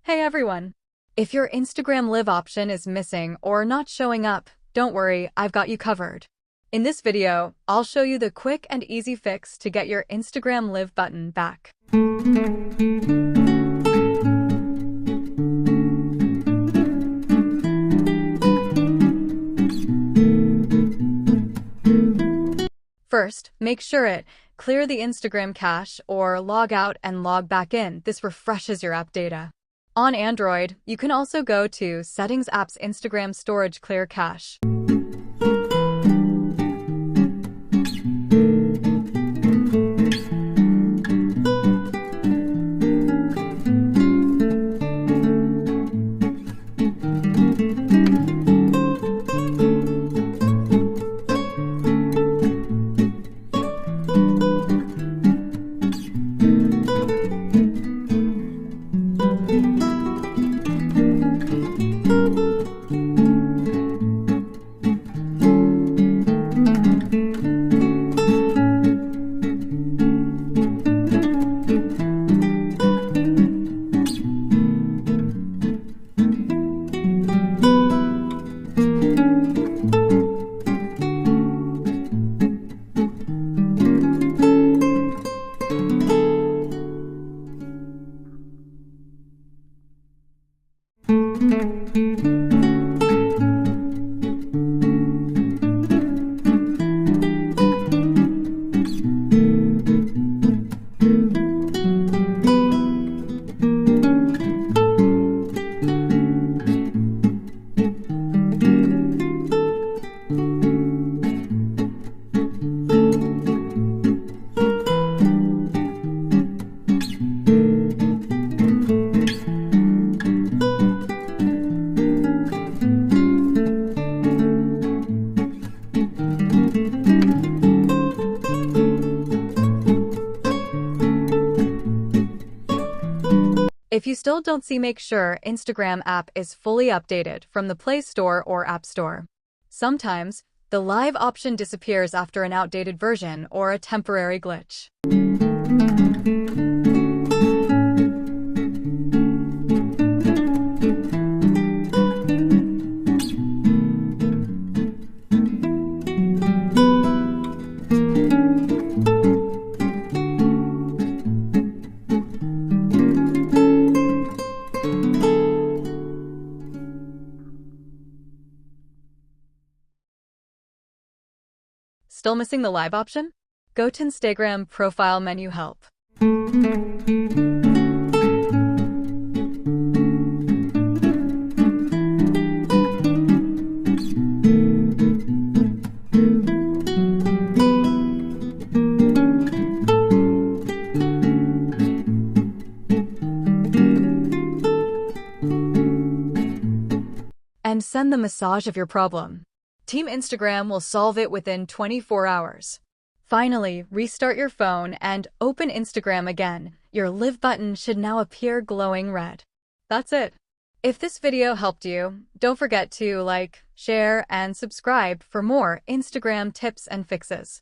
Hey everyone! If your Instagram Live option is missing or not showing up, don't worry, I've got you covered. In this video, I'll show you the quick and easy fix to get your Instagram Live button back. First, make sure it clear the Instagram cache or log out and log back in. This refreshes your app data. On Android, you can also go to Settings Apps Instagram Storage Clear Cache. If you still don't see, make sure Instagram app is fully updated from the Play Store or App Store. Sometimes, the Live option disappears after an outdated version or a temporary glitch. Still missing the Live option? Go to Instagram Profile menu Help. And send the message of your problem. Team Instagram will solve it within 24 hours. Finally, restart your phone and open Instagram again. Your Live button should now appear glowing red. That's it. If this video helped you, don't forget to like, share, and subscribe for more Instagram tips and fixes.